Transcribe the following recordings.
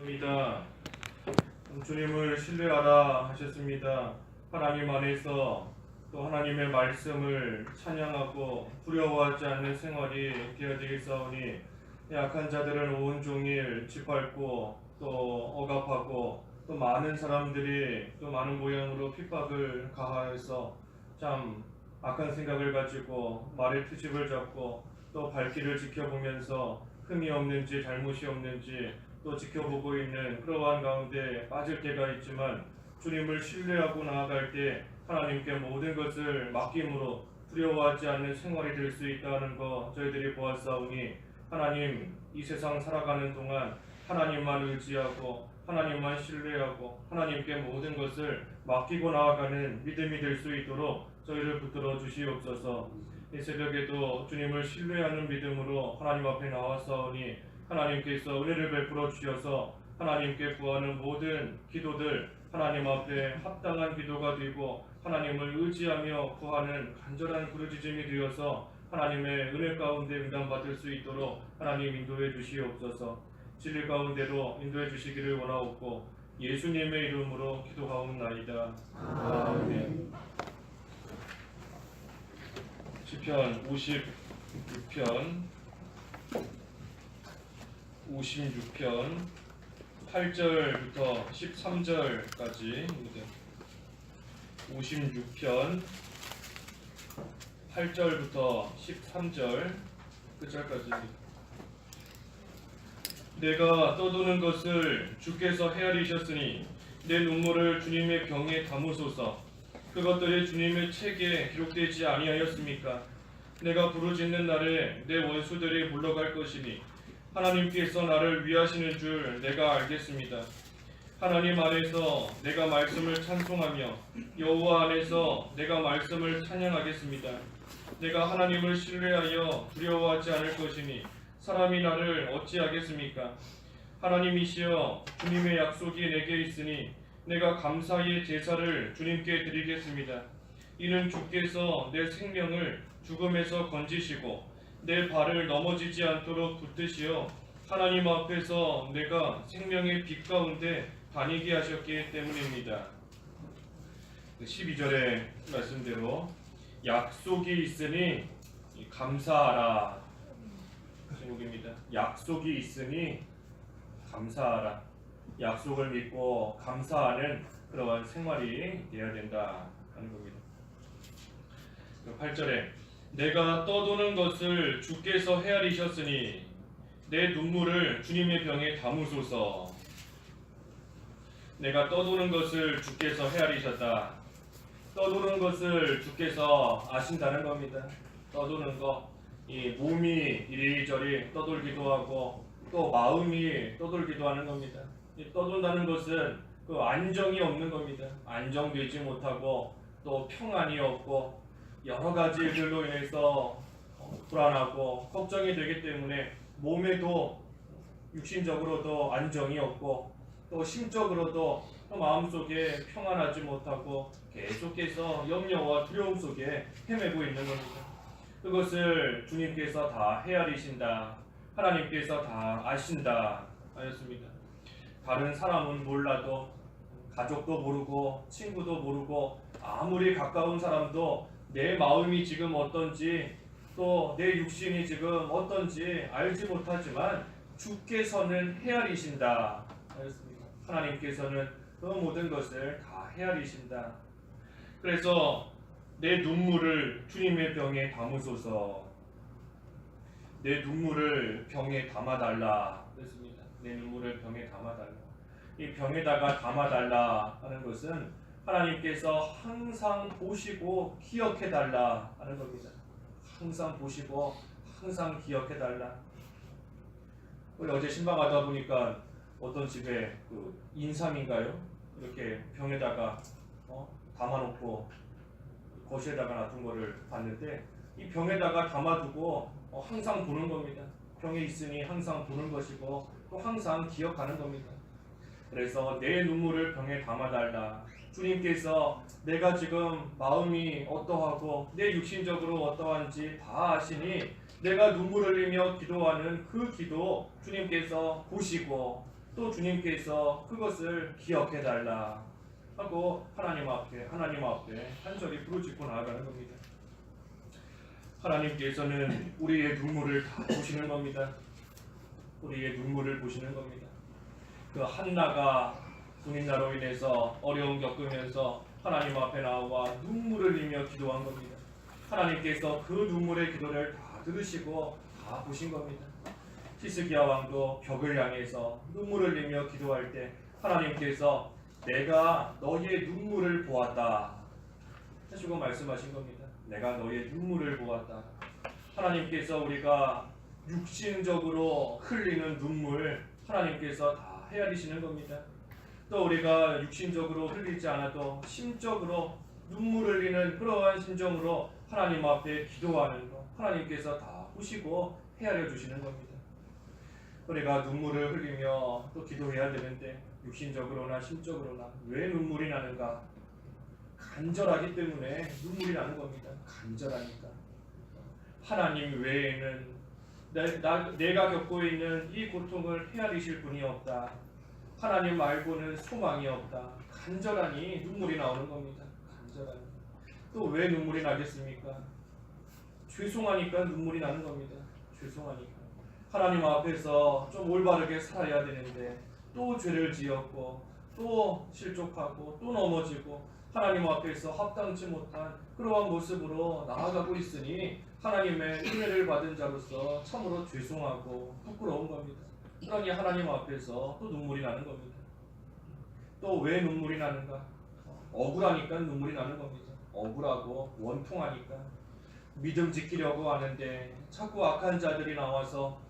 있습니다. 주님을 신뢰하라 하셨습니다. 하나님 안에서 또 하나님의 말씀을 찬양하고 두려워하지 않는 생활이 되어지겠사오니 약한 자들은 온종일 짓밟고 또 억압하고 또 많은 사람들이 또 많은 모양으로 핍박을 가하여서 참 악한 생각을 가지고 말의 트집을 잡고 또 발길을 지켜보면서 흠이 없는지 잘못이 없는지 또 지켜보고 있는 그러한 가운데 빠질 때가 있지만 주님을 신뢰하고 나아갈 때 하나님께 모든 것을 맡김으로 두려워하지 않는 생활이 될 수 있다는 거 저희들이 보았사오니 하나님 이 세상 살아가는 동안 하나님만 의지하고 하나님만 신뢰하고 하나님께 모든 것을 맡기고 나아가는 믿음이 될 수 있도록 저희를 붙들어 주시옵소서. 이 새벽에도 주님을 신뢰하는 믿음으로 하나님 앞에 나왔사오니 하나님께서 은혜를 베풀어 주셔서 하나님께 구하는 모든 기도들 하나님 앞에 합당한 기도가 되고 하나님을 의지하며 구하는 간절한 부르짖음이 되어서 하나님의 은혜 가운데 응답받을 수 있도록 하나님 인도해 주시옵소서. 진리 가운데로 인도해 주시기를 원하옵고 예수님의 이름으로 기도하옵나이다. 아멘. 시편 56편 8절부터 13절까지입니다. 56편 8절부터 13절 끝절까지입니다. 내가 떠도는 것을 주께서 헤아리셨으니 내 눈물을 주님의 병에 담으소서. 그것들이 주님의 책에 기록되지 아니하였습니까? 내가 부르짖는 날에 내 원수들이 물러갈 것이니 하나님께서 나를 위하시는 줄 내가 알겠습니다. 하나님 안에서 내가 말씀을 찬송하며 여호와 안에서 내가 말씀을 찬양하겠습니다. 내가 하나님을 신뢰하여 두려워하지 않을 것이니 사람이 나를 어찌하겠습니까? 하나님이시여 주님의 약속이 내게 있으니 내가 감사의 제사를 주님께 드리겠습니다. 이는 주께서 내 생명을 죽음에서 건지시고 내 발을 넘어지지 않도록 붙드시어 하나님 앞에서 내가 생명의 빛 가운데 다니게 하셨기 때문입니다. 12절의 말씀대로 약속이 있으니 감사하라 제목입니다. 약속이 있으니 감사하라. 약속을 믿고 감사하는 그러한 생활이 되어야 된다 하는 겁니다. 8절에 내가 떠도는 것을 주께서 헤아리셨으니 내 눈물을 주님의 병에 담으소서. 내가 떠도는 것을 주께서 헤아리셨다. 떠도는 것을 주께서 아신다는 겁니다. 떠도는 거, 이 몸이 이리저리 떠돌기도 하고 또 마음이 떠돌기도 하는 겁니다. 이 떠돈다는 것은 그 안정이 없는 겁니다. 안정되지 못하고 또 평안이 없고 여러 가지 일들로 인해서 불안하고 걱정이 되기 때문에 몸에도 육신적으로도 안정이 없고 또 심적으로도 또 마음속에 평안하지 못하고 계속해서 염려와 두려움 속에 헤매고 있는 겁니다. 그것을 주님께서 다 헤아리신다. 하나님께서 다 아신다 하였습니다. 다른 사람은 몰라도 가족도 모르고 친구도 모르고 아무리 가까운 사람도 내 마음이 지금 어떤지 또 내 육신이 지금 어떤지 알지 못하지만 주께서는 헤아리신다 하였습니다. 하나님께서는 그 모든 것을 다 헤아리신다. 그래서 내 눈물을 주님의 병에 담으소서. 내 눈물을 병에 담아달라 그랬습니다. 내 눈물을 병에 담아달라. 이 병에다가 담아달라 하는 것은 하나님께서 항상 보시고 기억해달라 하는 겁니다. 항상 보시고 항상 기억해달라. 우리 어제 신방하다 보니까 어떤 집에 그 인삼인가요? 이렇게 병에다가 담아놓고 거실에다가 놔둔 거를 봤는데 이 병에다가 담아두고 항상 보는 겁니다. 병에 있으니 항상 보는 것이고 또 항상 기억하는 겁니다. 그래서 내 눈물을 병에 담아달라. 주님께서 내가 지금 마음이 어떠하고 내 육신적으로 어떠한지 다 아시니 내가 눈물을 흘리며 기도하는 그 기도 주님께서 보시고 또 주님께서 그것을 기억해 달라 하고 하나님 앞에 간절히 부르짖고 나아가는 겁니다. 하나님께서는 우리의 눈물을 다 보시는 겁니다. 우리의 눈물을 보시는 겁니다. 그 한나가 군인나로 인해서 어려움 겪으면서 하나님 앞에 나와 눈물을 흘리며 기도한 겁니다. 하나님께서 그 눈물의 기도를 다 들으시고 다 보신 겁니다. 히스기야 왕도 벽을 향해서 눈물을 흘리며 기도할 때 하나님께서 내가 너희의 눈물을 보았다 하시고 말씀하신 겁니다. 내가 너희의 눈물을 보았다. 하나님께서 우리가 육신적으로 흘리는 눈물 하나님께서 다 헤아리시는 겁니다. 또 우리가 육신적으로 흘리지 않아도 심적으로 눈물 흘리는 그러한 심정으로 하나님 앞에 기도하는 것 하나님께서 다 보시고 헤아려 주시는 겁니다. 우리가 눈물을 흘리며 또 기도해야 되는데 육신적으로나 심적으로나 왜 눈물이 나는가? 간절하기 때문에 눈물이 나는 겁니다. 간절하니까. 하나님 외에는 내가 겪고 있는 이 고통을 헤아리실 분이 없다. 하나님 말고는 소망이 없다. 간절하니 눈물이 나오는 겁니다. 간절하니. 또 왜 눈물이 나겠습니까? 죄송하니까 눈물이 나는 겁니다. 죄송하니까. 하나님 앞에서 좀 올바르게 살아야 되는데 또 죄를 지었고 또 실족하고 또 넘어지고 하나님 앞에서 합당치 못한 그러한 모습으로 나아가고 있으니 하나님의 은혜를 받은 자로서 참으로 죄송하고 부끄러운 겁니다. 그러니 하나님 앞에서 또 눈물이 나는 겁니다. 또 왜 눈물이 나는가? 억울하니까 눈물이 나는 겁니다. 억울하고 원통하니까 믿음 지키려고 하는데 자꾸 악한 자들이 나와서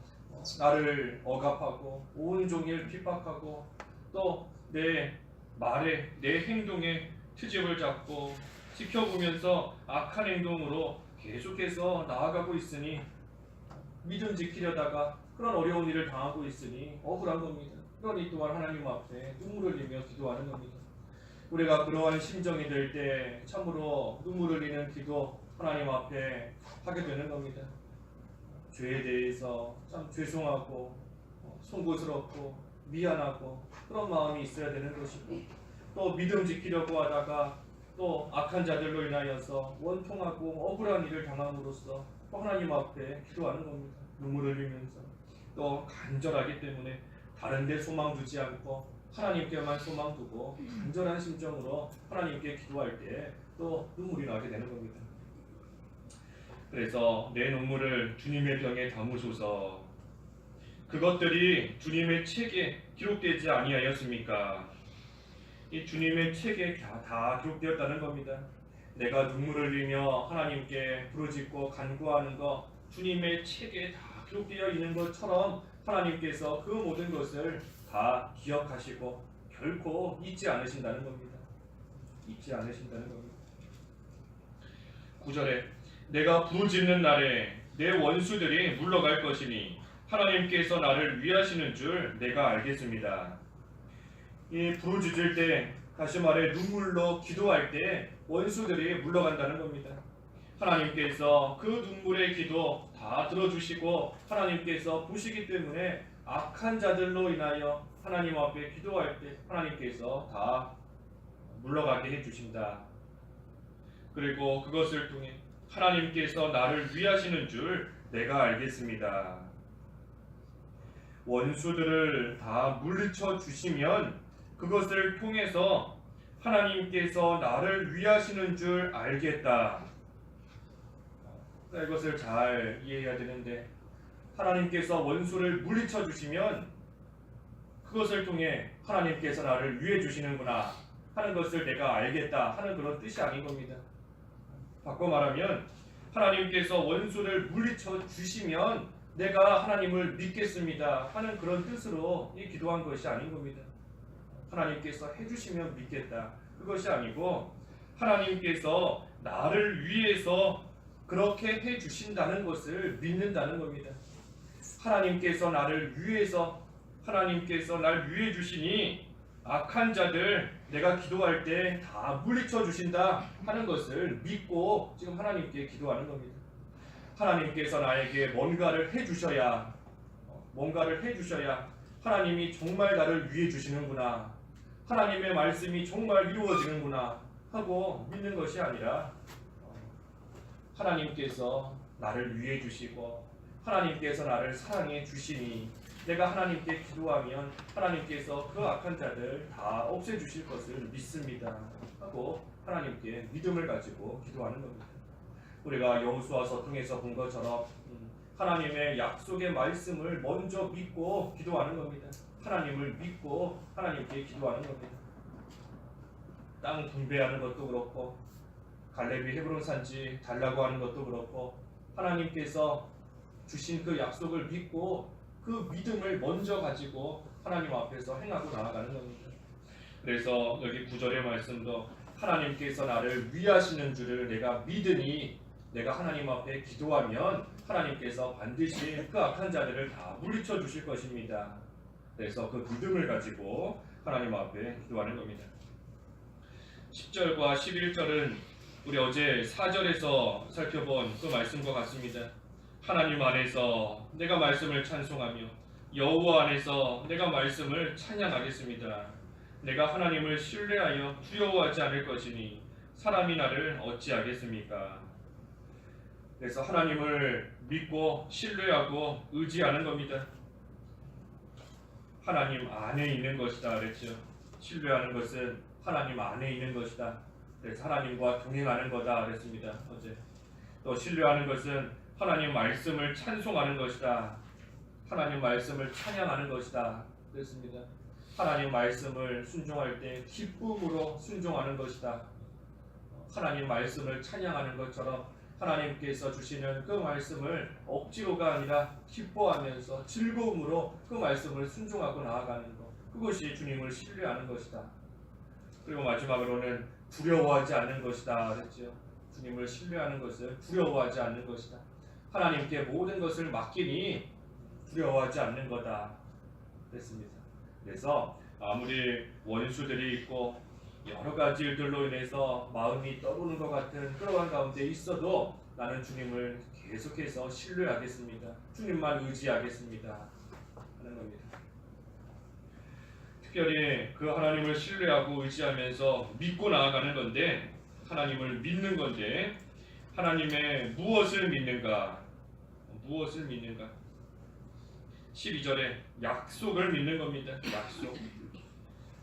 나를 억압하고 온종일 핍박하고 또 내 말에 내 행동에 트집을 잡고 지켜보면서 악한 행동으로 계속해서 나아가고 있으니 믿음 지키려다가 그런 어려운 일을 당하고 있으니 억울한 겁니다. 그러니 또한 하나님 앞에 눈물을 흘리며 기도하는 겁니다. 우리가 그러한 심정이 될 때 참으로 눈물을 흘리는 기도 하나님 앞에 하게 되는 겁니다. 죄에 대해서 참 죄송하고 송구스럽고 미안하고 그런 마음이 있어야 되는 것이고 또 믿음 지키려고 하다가 또 악한 자들로 인하여서 원통하고 억울한 일을 당함으로써 또 하나님 앞에 기도하는 겁니다. 눈물을 흘리면서 또 간절하기 때문에 다른 데 소망 두지 않고 하나님께만 소망 두고 간절한 심정으로 하나님께 기도할 때 또 눈물이 나게 되는 겁니다. 그래서 내 눈물을 주님의 병에 담으소서. 그것들이 주님의 책에 기록되지 아니하였습니까? 이 주님의 책에 다 기록되었다는 겁니다. 내가 눈물을 흘리며 하나님께 부르짖고 간구하는 것 주님의 책에 다 기록되어 있는 것처럼 하나님께서 그 모든 것을 다 기억하시고 결코 잊지 않으신다는 겁니다. 잊지 않으신다는 겁니다. 9절에 내가 부르짖는 날에 내 원수들이 물러갈 것이니 하나님께서 나를 위하시는 줄 내가 알겠습니다. 이 부르짖을 때 다시 말해 눈물로 기도할 때 원수들이 물러간다는 겁니다. 하나님께서 그 눈물의 기도 다 들어주시고 하나님께서 보시기 때문에 악한 자들로 인하여 하나님 앞에 기도할 때 하나님께서 다 물러가게 해주신다. 그리고 그것을 통해 하나님께서 나를 위하시는 줄 내가 알겠습니다. 원수들을 다 물리쳐 주시면 그것을 통해서 하나님께서 나를 위하시는 줄 알겠다. 이것을 잘 이해해야 되는데 하나님께서 원수를 물리쳐 주시면 그것을 통해 하나님께서 나를 위해 주시는구나 하는 것을 내가 알겠다 하는 그런 뜻이 아닌 겁니다. 바꿔 말하면 하나님께서 원수를 물리쳐 주시면 내가 하나님을 믿겠습니다 하는 그런 뜻으로 이 기도한 것이 아닌 겁니다. 하나님께서 해주시면 믿겠다 그것이 아니고 하나님께서 나를 위해서 그렇게 해주신다는 것을 믿는다는 겁니다. 하나님께서 나를 위해서 하나님께서 날 위해 주시니 악한 자들 내가 기도할 때 다 물리쳐 주신다 하는 것을 믿고 지금 하나님께 기도하는 겁니다. 하나님께서 나에게 뭔가를 해주셔야 하나님이 정말 나를 위해 주시는구나, 하나님의 말씀이 정말 이루어지는구나 하고 믿는 것이 아니라 하나님께서 나를 위해 주시고 하나님께서 나를 사랑해 주시니 내가 하나님께 기도하면 하나님께서 그 악한 자들 다 없애주실 것을 믿습니다 하고 하나님께 믿음을 가지고 기도하는 겁니다. 우리가 여호수아서 통해서 본 것처럼 하나님의 약속의 말씀을 먼저 믿고 기도하는 겁니다. 하나님을 믿고 하나님께 기도하는 겁니다. 땅 분배하는 것도 그렇고 갈렙이 헤브론 산지 달라고 하는 것도 그렇고 하나님께서 주신 그 약속을 믿고 그 믿음을 먼저 가지고 하나님 앞에서 행하고 나아가는 겁니다. 그래서 여기 9절의 말씀도 하나님께서 나를 위하시는 줄을 내가 믿으니 내가 하나님 앞에 기도하면 하나님께서 반드시 그 악한 자들을 다 물리쳐 주실 것입니다. 그래서 그 믿음을 가지고 하나님 앞에 기도하는 겁니다. 10절과 11절은 우리 어제 4절에서 살펴본 그 말씀과 같습니다. 하나님 안에서 내가 말씀을 찬송하며 여호와 안에서 내가 말씀을 찬양하겠습니다. 내가 하나님을 신뢰하여 두려워하지 않을 것이니 사람이 나를 어찌하겠습니까? 그래서 하나님을 믿고 신뢰하고 의지하는 겁니다. 하나님 안에 있는 것이다 그랬죠. 신뢰하는 것은 하나님 안에 있는 것이다. 그래서 하나님과 동행하는 거다 그랬습니다. 어제 또 신뢰하는 것은 하나님 말씀을 찬송하는 것이다. 하나님 말씀을 찬양하는 것이다 그랬습니다. 하나님 말씀을 순종할 때 기쁨으로 순종하는 것이다. 하나님 말씀을 찬양하는 것처럼 하나님께서 주시는 그 말씀을 억지로가 아니라 기뻐하면서 즐거움으로 그 말씀을 순종하고 나아가는 것, 그것이 주님을 신뢰하는 것이다. 그리고 마지막으로는 두려워하지 않는 것이다 그랬죠. 주님을 신뢰하는 것을 두려워하지 않는 것이다. 하나님께 모든 것을 맡기니 두려워하지 않는 거다 그랬습니다. 그래서 아무리 원수들이 있고 여러 가지 일들로 인해서 마음이 떠오르는 것 같은 그러한 가운데 있어도 나는 주님을 계속해서 신뢰하겠습니다. 주님만 의지하겠습니다 하는 겁니다. 특별히 그 하나님을 신뢰하고 의지하면서 믿고 나아가는 건데, 하나님을 믿는 건데 하나님의 무엇을 믿는가? 무엇을 믿는가? 12절에 약속을 믿는 겁니다. 약속.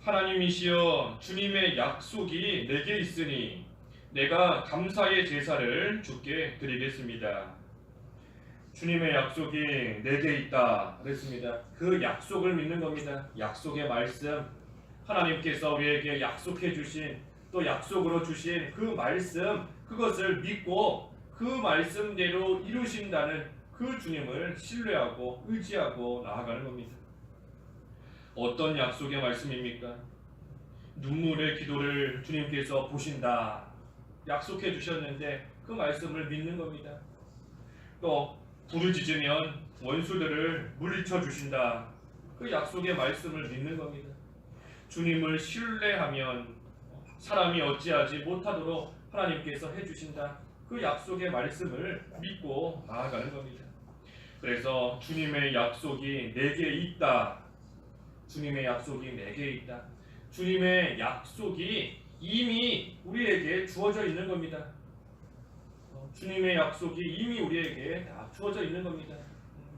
하나님이시여 주님의 약속이 내게 있으니 내가 감사의 제사를 주께 드리겠습니다. 주님의 약속이 내게 있다 그랬습니다. 그 약속을 믿는 겁니다. 약속의 말씀, 하나님께서 우리에게 약속해 주신, 또 약속으로 주신 그 말씀, 그것을 믿고 그 말씀대로 이루신다는 그 주님을 신뢰하고 의지하고 나아가는 겁니다. 어떤 약속의 말씀입니까? 눈물의 기도를 주님께서 보신다 약속해 주셨는데 그 말씀을 믿는 겁니다. 또 부르짖으면 원수들을 물리쳐 주신다, 그 약속의 말씀을 믿는 겁니다. 주님을 신뢰하면 사람이 어찌하지 못하도록 하나님께서 해주신다, 그 약속의 말씀을 믿고 나아가는 겁니다. 그래서 주님의 약속이 내게 있다. 주님의 약속이 내게 있다. 주님의 약속이 이미 우리에게 주어져 있는 겁니다. 주님의 약속이 이미 우리에게 다 주어져 있는 겁니다.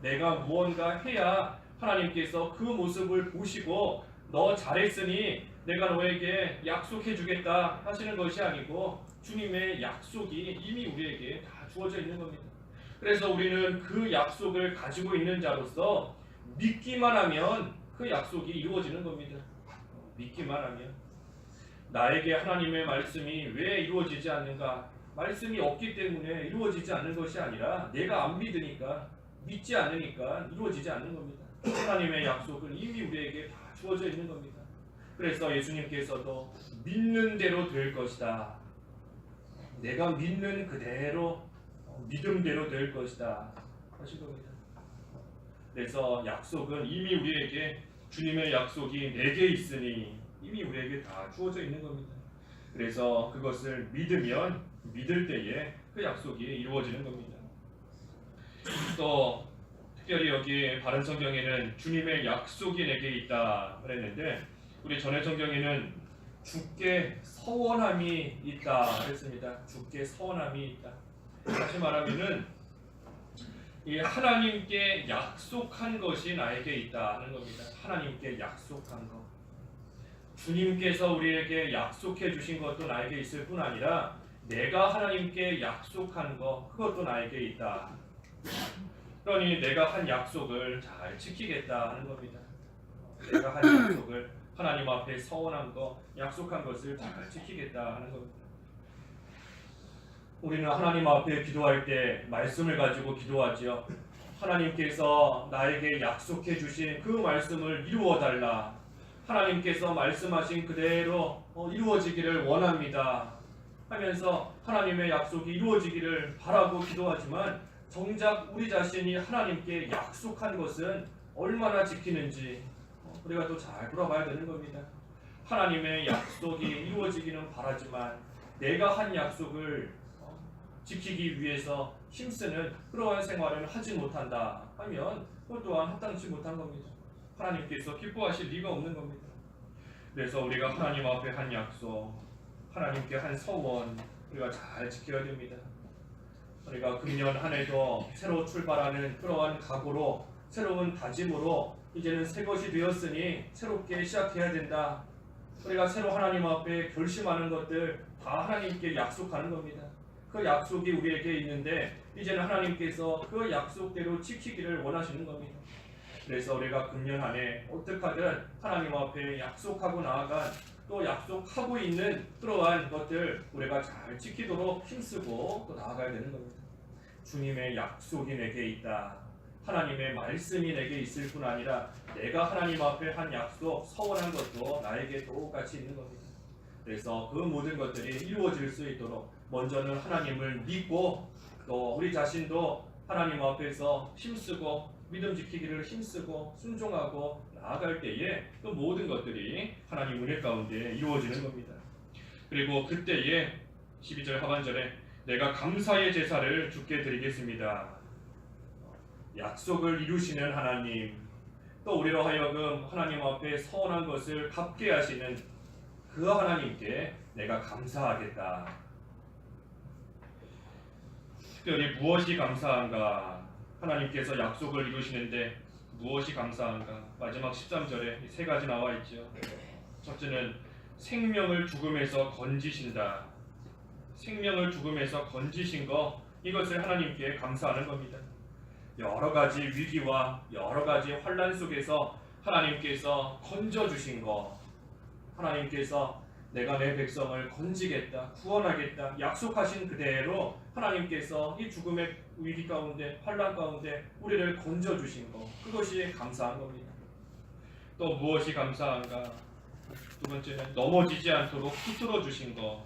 내가 무언가 해야 하나님께서 그 모습을 보시고 너 잘했으니 내가 너에게 약속해 주겠다 하시는 것이 아니고 주님의 약속이 이미 우리에게 다 주어져 있는 겁니다. 그래서 우리는 그 약속을 가지고 있는 자로서 믿기만 하면 그 약속이 이루어지는 겁니다. 믿기만 하면. 나에게 하나님의 말씀이 왜 이루어지지 않는가? 말씀이 없기 때문에 이루어지지 않는 것이 아니라 내가 안 믿으니까, 믿지 않으니까 이루어지지 않는 겁니다. 하나님의 약속은 이미 우리에게 다 주어져 있는 겁니다. 그래서 예수님께서도 믿는 대로 될 것이다, 내가 믿는 그대로 믿음대로 될 것이다 하신 겁니다. 그래서 약속은 이미 우리에게, 주님의 약속이 내게 있으니 이미 우리에게 다 주어져 있는 겁니다. 그래서 그것을 믿으면 믿을 때에 그 약속이 이루어지는 겁니다. 또 특별히 여기 바른 성경에는 주님의 약속이 내게 있다 그랬는데 우리 전해 성경에는 주께 서원함이 있다 그랬습니다. 주께 서원함이 있다. 다시 말하면은 이 하나님께 약속한 것이 나에게 있다 하는 겁니다. 하나님께 약속한 것. 주님께서 우리에게 약속해 주신 것도 나에게 있을 뿐 아니라 내가 하나님께 약속한 것 그것도 나에게 있다. 그러니 내가 한 약속을 잘 지키겠다 하는 겁니다. 내가 한 약속을 하나님 앞에 서원한 것, 약속한 것을 잘 지키겠다 하는 겁니다. 우리는 하나님 앞에 기도할 때 말씀을 가지고 기도하지요. 하나님께서 나에게 약속해 주신 그 말씀을 이루어 달라. 하나님께서 말씀하신 그대로 이루어지기를 원합니다. 하면서 하나님의 약속이 이루어지기를 바라고 기도하지만 정작 우리 자신이 하나님께 약속한 것은 얼마나 지키는지 우리가 또 잘 돌아봐야 되는 겁니다. 하나님의 약속이 이루어지기는 바라지만 내가 한 약속을 지키기 위해서 힘쓰는 그러한 생활을 하지 못한다 하면 그것 또한 합당치 못한 겁니다. 하나님께서 기뻐하실 리가 없는 겁니다. 그래서 우리가 하나님 앞에 한 약속, 하나님께 한 서원 우리가 잘 지켜야 됩니다. 우리가 금년 한 해도 새로 출발하는 그러한 각오로 새로운 다짐으로 이제는 새 것이 되었으니 새롭게 시작해야 된다. 우리가 새로 하나님 앞에 결심하는 것들 다 하나님께 약속하는 겁니다. 그 약속이 우리에게 있는데 이제는 하나님께서 그 약속대로 지키기를 원하시는 겁니다. 그래서 우리가 금년 한 해 어떻게 하든 하나님 앞에 약속하고 나아간 또 약속하고 있는 그러한 것들 우리가 잘 지키도록 힘쓰고 또 나아가야 되는 겁니다. 주님의 약속이 내게 있다. 하나님의 말씀이 내게 있을 뿐 아니라 내가 하나님 앞에 한 약속, 서원한 것도 나에게 똑같이 있는 겁니다. 그래서 그 모든 것들이 이루어질 수 있도록 먼저는 하나님을 믿고 또 우리 자신도 하나님 앞에서 힘쓰고 믿음 지키기를 힘쓰고 순종하고 나아갈 때에 그 모든 것들이 하나님 은혜 가운데 이루어지는 겁니다. 그리고 그때에 12절 하반절에 내가 감사의 제사를 주께 드리겠습니다. 약속을 이루시는 하나님, 또 우리로 하여금 하나님 앞에 서원한 것을 갚게 하시는 그 하나님께 내가 감사하겠다. 특별히 무엇이 감사한가? 하나님께서 약속을 이루시는데 무엇이 감사한가? 마지막 13절에 세 가지 나와 있죠. 첫째는 생명을 죽음에서 건지신다. 생명을 죽음에서 건지신 것, 이것을 하나님께 감사하는 겁니다. 여러 가지 위기와 여러 가지 환난 속에서 하나님께서 건져주신 것, 하나님께서 내가 내 백성을 건지겠다, 구원하겠다 약속하신 그대로 하나님께서 이 죽음의 위기 가운데, 환난 가운데 우리를 건져주신 것, 그것이 감사한 겁니다. 또 무엇이 감사한가? 두 번째는 넘어지지 않도록 붙들어 주신 것.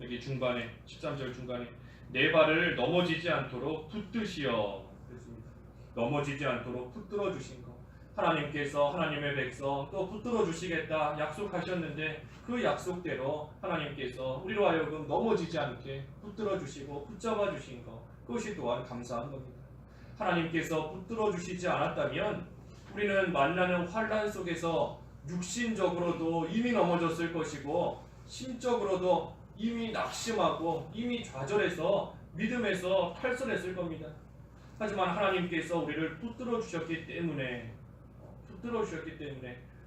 여기 중간에 13절 중간에 내 발을 넘어지지 않도록 붙드시어 그랬습니다. 넘어지지 않도록 붙들어 주신 것. 하나님께서 하나님의 백성 또 붙들어 주시겠다 약속하셨는데 그 약속대로 하나님께서 우리로 하여금 넘어지지 않게 붙들어 주시고 붙잡아 주신 것, 그것이 또한 감사한 겁니다. 하나님께서 붙들어 주시지 않았다면 우리는 만나는 환난 속에서 육신적으로도 이미 넘어졌을 것이고 심적으로도 이미 낙심하고 이미 좌절해서 믿음에서 탈선했을 겁니다. 하지만 하나님께서 우리를 붙들어 주셨기 때문에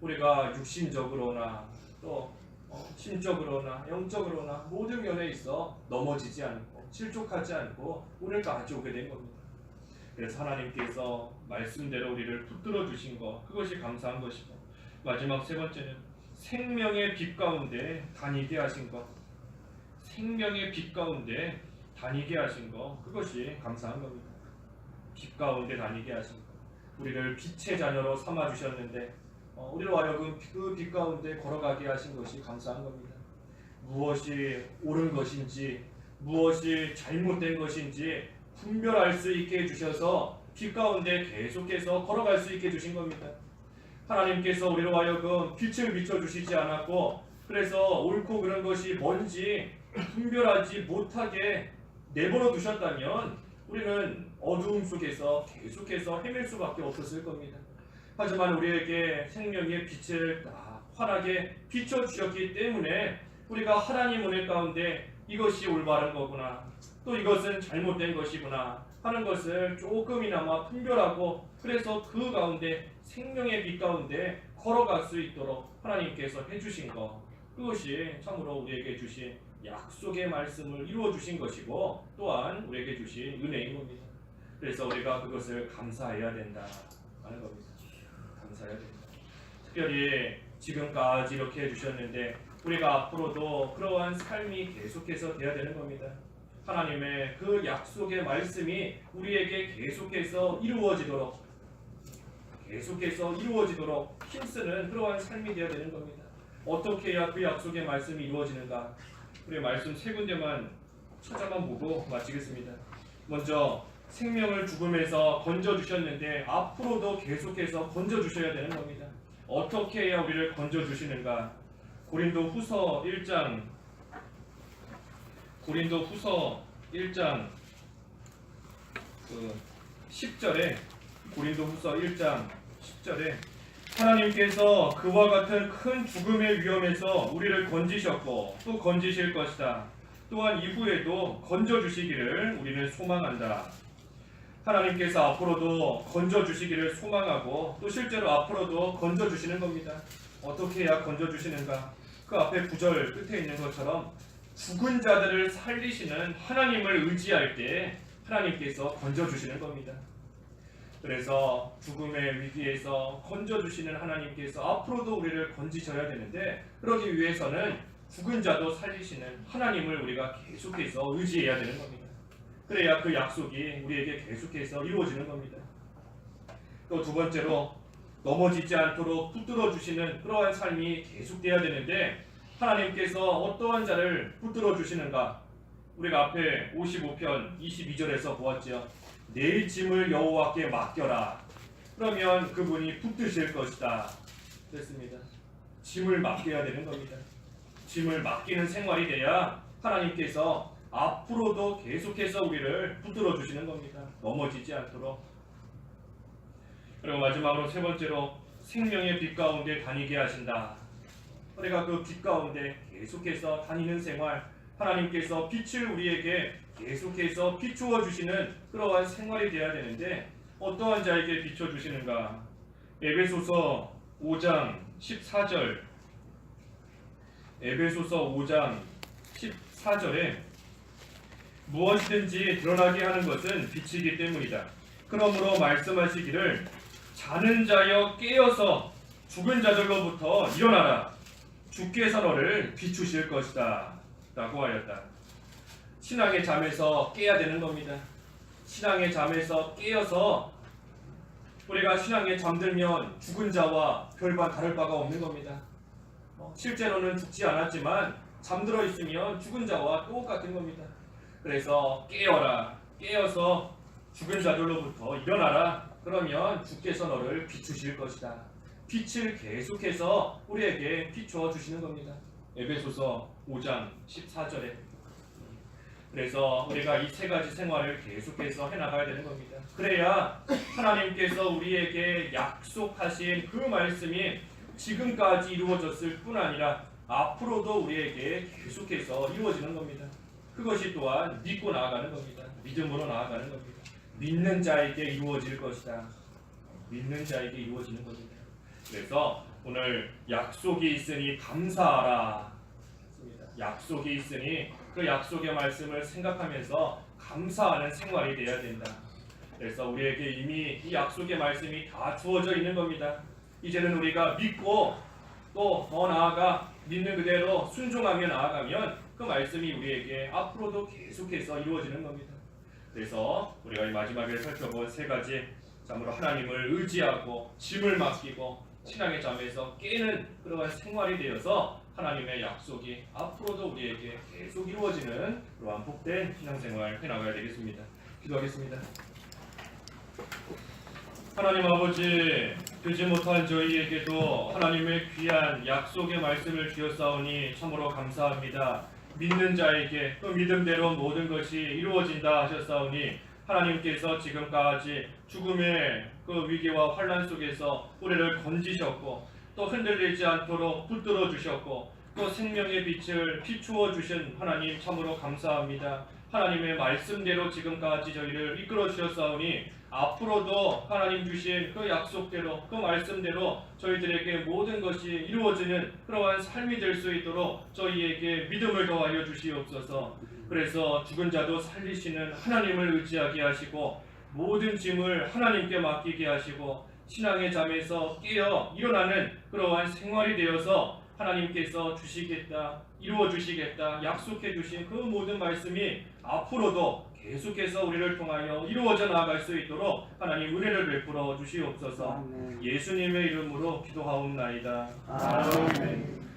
우리가 육신적으로나 또 심적으로나 영적으로나 모든 면에 있어 넘어지지 않고 실족하지 않고 오늘까지 오게 된 겁니다. 그래서 하나님께서 말씀대로 우리를 붙들어 주신 것, 그것이 감사한 것이고, 마지막 세 번째는 생명의 빛 가운데 다니게 하신 것. 생명의 빛 가운데 다니게 하신 것, 그것이 감사한 겁니다. 빛 가운데 다니게 하신 것. 우리를 빛의 자녀로 삼아 주셨는데 우리로 하여금 그 빛 가운데 걸어가게 하신 것이 감사한 겁니다. 무엇이 옳은 것인지 무엇이 잘못된 것인지 분별할 수 있게 해주셔서 빛 가운데 계속해서 걸어갈 수 있게 해주신 겁니다. 하나님께서 우리로 하여금 빛을 비춰주시지 않았고 그래서 옳고 그른 것이 뭔지 분별하지 못하게 내버려 두셨다면 우리는 어두움 속에서 계속해서 헤맬 수밖에 없었을 겁니다. 하지만 우리에게 생명의 빛을 환하게 비춰주셨기 때문에 우리가 하나님 은혜 가운데 이것이 올바른 거구나, 또 이것은 잘못된 것이구나 하는 것을 조금이나마 분별하고, 그래서 그 가운데 생명의 빛 가운데 걸어갈 수 있도록 하나님께서 해주신 것, 그것이 참으로 우리에게 주신 약속의 말씀을 이루어 주신 것이고, 또한 우리에게 주신 은혜인 겁니다. 그래서 우리가 그것을 감사해야 된다 하는 겁니다. 감사해야 된다. 특별히 지금까지 이렇게 해주셨는데 우리가 앞으로도 그러한 삶이 계속해서 돼야 되는 겁니다. 하나님의 그 약속의 말씀이 우리에게 계속해서 이루어지도록 힘쓰는 그러한 삶이 되어야 되는 겁니다. 어떻게 해야 그 약속의 말씀이 이루어지는가? 우리 말씀 세 군데만 찾아만 보고 마치겠습니다. 먼저 생명을 죽음에서 건져주셨는데 앞으로도 계속해서 건져주셔야 되는 겁니다. 어떻게 해야 우리를 건져주시는가? 고린도후서 1장 10절에 고린도후서 1장 10절에 하나님께서 그와 같은 큰 죽음의 위험에서 우리를 건지셨고 또 건지실 것이다. 또한 이후에도 건져주시기를 우리는 소망한다. 하나님께서 앞으로도 건져주시기를 소망하고 또 실제로 앞으로도 건져주시는 겁니다. 어떻게 해야 건져주시는가? 그 앞에 9절 끝에 있는 것처럼 죽은 자들을 살리시는 하나님을 의지할 때 하나님께서 건져주시는 겁니다. 그래서 죽음의 위기에서 건져주시는 하나님께서 앞으로도 우리를 건지셔야 되는데, 그러기 위해서는 죽은 자도 살리시는 하나님을 우리가 계속해서 의지해야 되는 겁니다. 그래야 그 약속이 우리에게 계속해서 이루어지는 겁니다. 또 두 번째로 넘어지지 않도록 붙들어 주시는 그러한 삶이 계속돼야 되는데, 하나님께서 어떠한 자를 붙들어 주시는가? 우리가 앞에 55편 22절에서 보았죠. 내 짐을 여호와께 맡겨라. 그러면 그분이 붙드실 것이다. 그랬습니다. 짐을 맡겨야 되는 겁니다. 짐을 맡기는 생활이 돼야 하나님께서 앞으로도 계속해서 우리를 붙들어 주시는 겁니다. 넘어지지 않도록. 그리고 마지막으로 세 번째로 생명의 빛 가운데 다니게 하신다. 우리가 그 빛 가운데 계속해서 다니는 생활, 하나님께서 빛을 우리에게 계속해서 비추어 주시는 그러한 생활이 되어야 되는데, 어떠한 자에게 비춰 주시는가? 에베소서 5장 14절, 에베소서 5장 14절에 무엇이든지 드러나게 하는 것은 빛이기 때문이다. 그러므로 말씀하시기를 자는 자여 깨어서 죽은 자들로부터 일어나라. 주께서 너를 비추실 것이다 라고 하였다. 신앙의 잠에서 깨야 되는 겁니다. 신앙의 잠에서 깨어서 우리가 신앙에 잠들면 죽은 자와 별반 다를 바가 없는 겁니다. 실제로는 죽지 않았지만 잠들어 있으면 죽은 자와 똑같은 겁니다. 그래서 깨어라. 깨어서 죽은 자들로부터 일어나라. 그러면 주께서 너를 비추실 것이다. 빛을 계속해서 우리에게 비추어 주시는 겁니다. 에베소서 5장 14절에. 그래서 우리가 이 세 가지 생활을 계속해서 해나가야 되는 겁니다. 그래야 하나님께서 우리에게 약속하신 그 말씀이 지금까지 이루어졌을 뿐 아니라 앞으로도 우리에게 계속해서 이루어지는 겁니다. 그것이 또한 믿고 나아가는 겁니다. 믿음으로 나아가는 겁니다. 믿는 자에게 이루어질 것이다. 믿는 자에게 이루어지는 겁니다. 그래서 오늘 약속이 있으니 감사하라. 약속이 있으니 그 약속의 말씀을 생각하면서 감사하는 생활이 되어야 된다. 그래서 우리에게 이미 이 약속의 말씀이 다 주어져 있는 겁니다. 이제는 우리가 믿고 또 더 나아가 믿는 그대로 순종하며 나아가면 그 말씀이 우리에게 앞으로도 계속해서 이루어지는 겁니다. 그래서 우리가 이 마지막에 살펴본 세 가지, 참으로 하나님을 의지하고 짐을 맡기고 신앙의 잠에서 깨는 그러한 생활이 되어서 하나님의 약속이 앞으로도 우리에게 계속 이루어지는 그러한 복된 신앙생활 해나가야 되겠습니다. 기도하겠습니다. 하나님 아버지, 되지 못한 저희에게도 하나님의 귀한 약속의 말씀을 주었사오니 참으로 감사합니다. 믿는 자에게 그 믿음대로 모든 것이 이루어진다 하셨사오니 하나님께서 지금까지 죽음의 그 위기와 환난 속에서 우리를 건지셨고 또 흔들리지 않도록 붙들어 주셨고 또 생명의 빛을 비추어 주신 하나님 참으로 감사합니다. 하나님의 말씀대로 지금까지 저희를 이끌어 주셨사오니 앞으로도 하나님 주신 그 약속대로 그 말씀대로 저희들에게 모든 것이 이루어지는 그러한 삶이 될 수 있도록 저희에게 믿음을 더하여 주시옵소서. 그래서 죽은 자도 살리시는 하나님을 의지하게 하시고 모든 짐을 하나님께 맡기게 하시고 신앙의 잠에서 깨어 일어나는 그러한 생활이 되어서 하나님께서 주시겠다, 이루어 주시겠다 약속해 주신 그 모든 말씀이 앞으로도 계속해서 우리를 통하여 이루어져 나아갈 수 있도록 하나님 은혜를 베풀어 주시옵소서. 예수님의 이름으로 기도하옵나이다. 아멘.